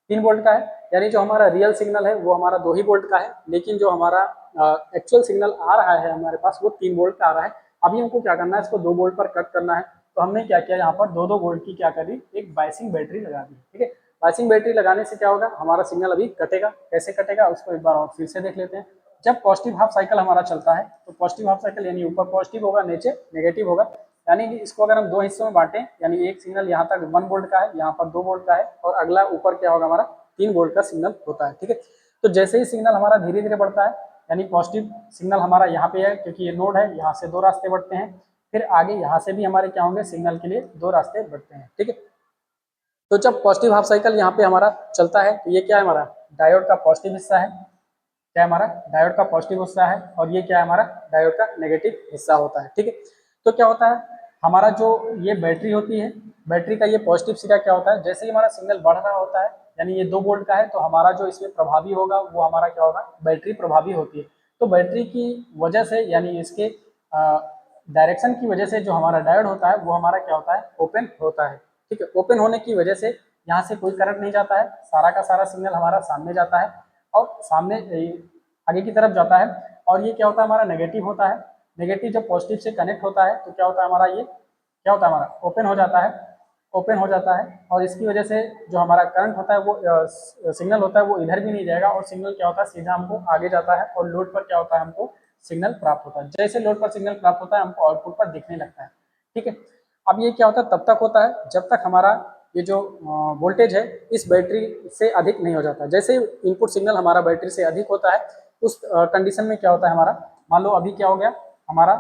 3 वोल्ट का है, यानी जो हमारा रियल सिग्नल है वो हमारा 2 ही वोल्ट का है, लेकिन जो हमारा एक्चुअल सिग्नल आ रहा है हमारे पास वो 3 वोल्ट का आ रहा है। अभी हमको क्या करना है, इसको 2 वोल्ट पर कट करना है, तो हमने क्या किया, यहाँ पर 2-2 वोल्ट की क्या करी, एक बाइसिंग बैटरी लगा दी। ठीक है, बाइसिंग बैटरी लगाने से क्या होगा, हमारा सिग्नल अभी कटेगा, कैसे कटेगा उसको एक बार और फिर से देख लेते हैं। जब पॉजिटिव हाफ साइकिल हमारा चलता है तो पॉजिटिव हाफ साइकिल यानी ऊपर पॉजिटिव होगा नीचे नेगेटिव होगा, यानी कि इसको अगर हम 2 हिस्सों में बांटें, यानी एक सिग्नल यहाँ तक 1 वोल्ट का है, यहाँ पर 2 वोल्ट का है, और अगला ऊपर क्या होगा हमारा 3 वोल्ट का सिग्नल होता है। ठीक है, तो जैसे ही सिग्नल हमारा धीरे धीरे बढ़ता है, यानी पॉजिटिव सिग्नल हमारा यहाँ पे है क्योंकि ये नोड है, यहाँ से 2 रास्ते बढ़ते हैं, फिर आगे यहाँ से भी हमारे क्या होंगे, सिग्नल के लिए 2 रास्ते बढ़ते हैं। ठीक है, तो जब पॉजिटिव हाफ साइकिल यहाँ पे हमारा चलता है तो ये क्या है, हमारा डायोड का पॉजिटिव हिस्सा है, क्या हमारा डायोड का पॉजिटिव हिस्सा है, और ये क्या है हमारा डायोड का नेगेटिव हिस्सा होता है। ठीक है, तो क्या होता है, हमारा जो ये बैटरी होती है, बैटरी का ये पॉजिटिव सिरा क्या होता है, जैसे ही हमारा सिग्नल बढ़ रहा होता है, यानी ये 2 वोल्ट का है, तो हमारा जो इसमें प्रभावी होगा वो हमारा क्या होगा, बैटरी प्रभावी होती है। तो बैटरी की वजह से, यानी इसके डायरेक्शन की वजह से जो हमारा डायोड होता है वो हमारा क्या होता है, ओपन होता है। ठीक है, ओपन होने की वजह से यहाँ से कोई करंट नहीं जाता है, सारा का सारा सिग्नल हमारा सामने जाता है और सामने आगे की तरफ जाता है, और ये क्या होता है, हमारा नेगेटिव होता है। नेगेटिव जब पॉजिटिव से कनेक्ट होता है तो क्या होता है हमारा, ये क्या होता है हमारा ओपन हो जाता है, ओपन हो जाता है, और इसकी वजह से जो हमारा करंट होता है वो सिग्नल होता है वो इधर भी नहीं जाएगा, और सिग्नल क्या होता है सीधा हमको आगे जाता है, और लोड पर क्या होता है, हमको सिग्नल प्राप्त होता है। जैसे लोड पर सिग्नल प्राप्त होता है हमको आउटपुट पर दिखने लगता है। ठीक है, अब ये क्या होता है, तब तक होता है जब तक हमारा ये जो वोल्टेज है इस बैटरी से अधिक नहीं हो जाता। जैसे इनपुट सिग्नल हमारा बैटरी से अधिक होता है, उस कंडीशन में क्या होता है हमारा, मान लो अभी क्या हो गया, हमारा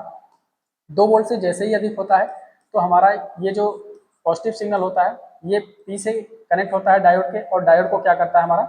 2 वोल्ट से जैसे ही अधिक होता है तो हमारा ये जो पॉजिटिव सिग्नल होता है ये पी से कनेक्ट होता है डायोड के, और डायोड को क्या करता है हमारा,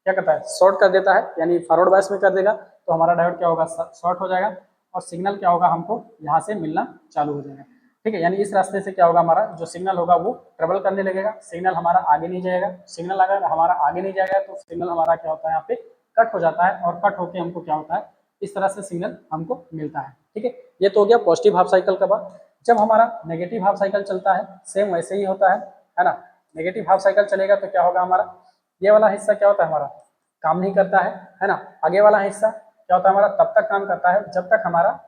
क्या करता है, शॉर्ट कर देता है, यानी फॉरवर्ड बायस में कर देगा, तो हमारा डायोड क्या होगा, शॉर्ट हो जाएगा, और सिग्नल क्या होगा, हमको यहाँ से मिलना चालू हो जाएगा। ठीक है, यानी इस रास्ते से क्या होगा, हमारा जो सिग्नल होगा वो ट्रेवल करने लगेगा, सिग्नल हमारा आगे नहीं जाएगा। सिग्नल अगर हमारा आगे नहीं जाएगा तो सिग्नल हमारा क्या होता है, यहाँ पे कट हो जाता है, और कट होके हमको क्या होता है, इस तरह से सिग्नल हमको मिलता है। ठीक है, ये तो हो गया पॉजिटिव हाफ साइकिल का बात। जब हमारा नेगेटिव हाफ साइकिल चलता है सेम वैसे ही होता है ना। नेगेटिव हाफ साइकिल चलेगा तो क्या होगा, हमारा ये वाला हिस्सा क्या होता है, हमारा काम नहीं करता है ना। आगे वाला हिस्सा क्या होता है, हमारा तब तक काम करता है जब तक हमारा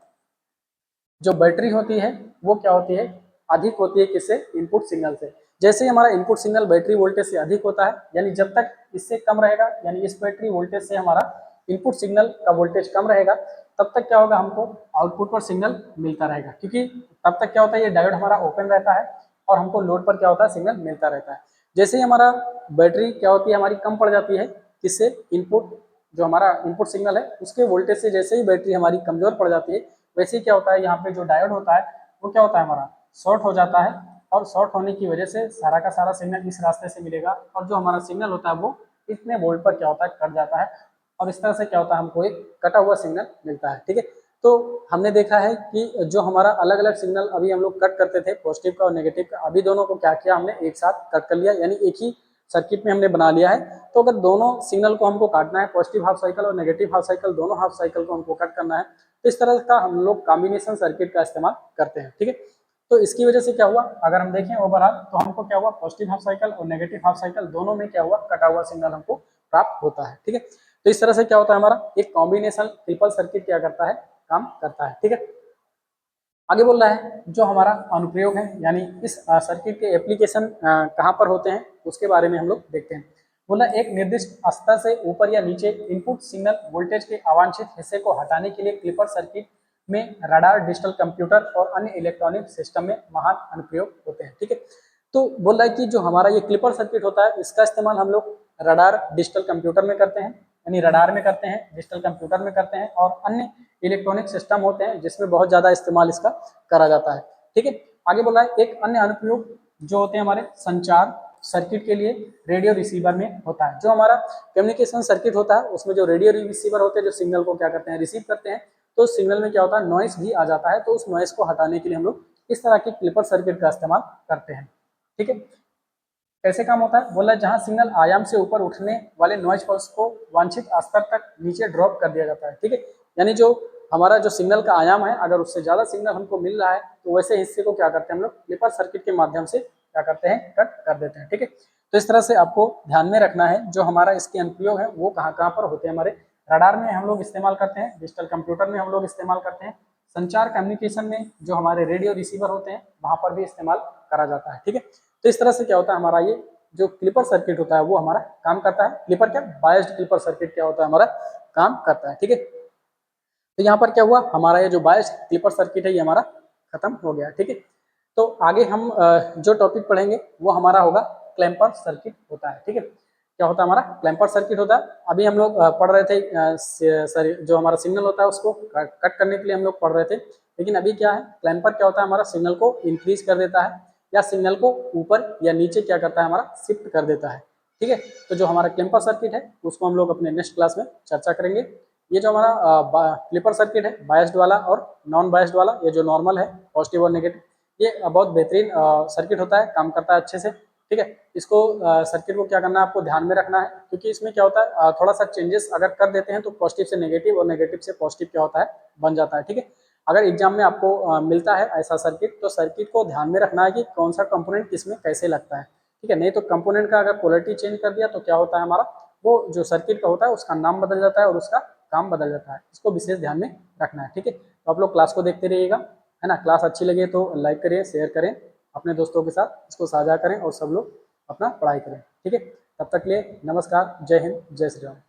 जो बैटरी होती है वो क्या होती है, अधिक होती है, किससे, इनपुट सिग्नल से। जैसे ही हमारा इनपुट सिग्नल बैटरी वोल्टेज से अधिक होता है, यानी जब तक इससे कम रहेगा, यानी इस बैटरी वोल्टेज से हमारा इनपुट सिग्नल का वोल्टेज कम रहेगा, तब तक क्या होगा, हमको आउटपुट पर सिग्नल मिलता रहेगा, क्योंकि तब तक क्या होता है, ये डायोड हमारा ओपन रहता है और हमको लोड पर क्या होता है, सिग्नल मिलता रहता है। जैसे ही हमारा बैटरी क्या होती है, हमारी कम पड़ जाती है, किससे, इनपुट जो हमारा इनपुट सिग्नल है उसके वोल्टेज से, जैसे ही बैटरी हमारी कमजोर पड़ जाती है, वैसे क्या होता है, यहाँ पे जो डायोड होता है वो क्या होता है, हमारा शॉर्ट हो जाता है, और शॉर्ट होने की वजह से सारा का सारा सिग्नल इस रास्ते से मिलेगा, और जो हमारा सिग्नल होता है वो इतने वोल्ट पर क्या होता है, कट जाता है, और इस तरह से क्या होता है, हमको एक कटा हुआ सिग्नल मिलता है। ठीक है, तो हमने देखा है कि जो हमारा अलग अलग सिग्नल अभी हम लोग कट करते थे, पॉजिटिव का और नेगेटिव का, अभी दोनों को क्या किया, हमने एक साथ कट कर लिया, यानी एक ही सर्किट में हमने बना लिया है। तो अगर दोनों सिग्नल को हमको काटना है, पॉजिटिव हाफ साइकिल और नेगेटिव हाफ साइकिल, दोनों हाफ साइकिल को हमको कट करना है, तो इस तरह का हम लोग कॉम्बिनेशन सर्किट का इस्तेमाल करते हैं। ठीक है, तो इसकी वजह से क्या हुआ, अगर हम देखें ओवरऑल, तो हमको क्या हुआ, पॉजिटिव हाफ साइकिल और नेगेटिव हाफ साइकिल दोनों में क्या हुआ, कटा हुआ सिग्नल हमको प्राप्त होता है। ठीक है, तो इस तरह से क्या होता है, हमारा एक कॉम्बिनेशन ट्रिपल सर्किट क्या करता है, काम करता है। ठीक है, आगे बोल रहा है जो हमारा अनुप्रयोग है, यानी इस सर्किट के एप्लीकेशन कहाँ पर होते हैं उसके बारे में हम लोग देखते हैं। बोला एक निर्दिष्ट स्तर से ऊपर या नीचे इनपुट सिग्नल वोल्टेज के अवांछित हिस्से को हटाने के लिए क्लिपर सर्किट में रडार, डिजिटल कंप्यूटर और अन्य इलेक्ट्रॉनिक सिस्टम में महान अनुप्रयोग होते हैं। ठीक है, तो बोल रहा है कि जो हमारा ये क्लिपर सर्किट होता है इसका इस्तेमाल हम लोग रडार, डिजिटल कंप्यूटर में करते हैं, यानी रडार में करते हैं, डिजिटल कंप्यूटर में करते हैं, और अन्य इलेक्ट्रॉनिक सिस्टम होते हैं जिसमें बहुत ज्यादा इस्तेमाल इसका करा जाता है। ठीक है, आगे बोला है एक अन्य अनुप्रयोग जो होते हैं हमारे संचार सर्किट के लिए रेडियो रिसीवर में होता है। जो हमारा कम्युनिकेशन सर्किट होता है उसमें जो रेडियो रिसीवर होते हैं जो सिग्नल को क्या करते हैं, रिसीव करते हैं, तो सिग्नल में क्या होता है, नॉइस भी आ जाता है। तो उस नॉइस को हटाने के लिए हम लोग इस तरह के क्लिपर सर्किट का इस्तेमाल करते हैं। ठीक है, कैसे काम होता है, बोला जहां सिग्नल आयाम से ऊपर उठने वाले नॉइज पल्स को वांछित स्तर तक नीचे ड्रॉप कर दिया जाता है। ठीक है, यानी जो हमारा जो सिग्नल का आयाम है, अगर उससे ज्यादा सिग्नल हमको मिल रहा है तो वैसे हिस्से को क्या करते हैं हम लोग क्लिपर सर्किट के माध्यम से क्या करते हैं, कट कर देते हैं। ठीक है, तो इस तरह से आपको ध्यान में रखना है जो हमारा इसके अनुप्रयोग है वो कहाँ कहाँ पर होते हैं। हमारे रडार में हम लोग इस्तेमाल करते हैं, डिजिटल कंप्यूटर में हम लोग इस्तेमाल करते हैं, संचार कम्युनिकेशन में जो हमारे रेडियो रिसीवर होते हैं वहां पर भी इस्तेमाल करा जाता है। ठीक है, तो इस तरह से क्या होता है, हमारा ये जो क्लिपर सर्किट होता है वो हमारा काम करता है। क्लिपर क्या, बायस्ड क्लिपर सर्किट क्या होता है, हमारा काम करता है। ठीक है, तो यहाँ पर क्या हुआ, हमारा ये जो बायस्ड क्लिपर सर्किट है ये हमारा खत्म हो गया। ठीक है, तो आगे हम जो टॉपिक पढ़ेंगे वो हमारा होगा क्लैंपर सर्किट होता है। ठीक है, क्या होता है, हमारा क्लैंपर सर्किट होता है। अभी हम लोग पढ़ रहे थे जो हमारा सिग्नल होता है उसको कट करने के लिए हम लोग पढ़ रहे थे, लेकिन अभी क्या है, क्लैंपर क्या होता है, हमारा सिग्नल को इंक्रीज कर देता है या सिग्नल को ऊपर या नीचे क्या करता है, हमारा शिफ्ट कर देता है। ठीक है, तो जो हमारा क्लैंपर सर्किट है उसको हम लोग अपने नेक्स्ट क्लास में चर्चा करेंगे। ये जो हमारा क्लिपर सर्किट है बायस्ड वाला और नॉन बायस्ड वाला, ये जो नॉर्मल है पॉजिटिव और नेगेटिव, ये बहुत बेहतरीन सर्किट होता है, काम करता है अच्छे से। ठीक है, इसको सर्किट को क्या करना है, आपको ध्यान में रखना है, क्योंकि इसमें क्या होता है थोड़ा सा चेंजेस अगर कर देते हैं तो पॉजिटिव से नेगेटिव और नेगेटिव से पॉजिटिव क्या होता है, बन जाता है। ठीक है, अगर एग्जाम में आपको मिलता है ऐसा सर्किट, तो सर्किट को ध्यान में रखना है कि कौन सा कंपोनेंट किसमें कैसे लगता है। ठीक है, नहीं तो कंपोनेंट का अगर पोलरिटी चेंज कर दिया तो क्या होता है, हमारा वो जो सर्किट का होता है उसका नाम बदल जाता है और उसका काम बदल जाता है। इसको विशेष ध्यान में रखना है। ठीक है, तो आप लोग क्लास को देखते रहिएगा, है ना। क्लास अच्छी लगे तो लाइक करें, शेयर करें, अपने दोस्तों के साथ इसको साझा करें और सब लोग अपना पढ़ाई करें। ठीक है, तब तक के लिए नमस्कार, जय हिंद, जय श्री राम।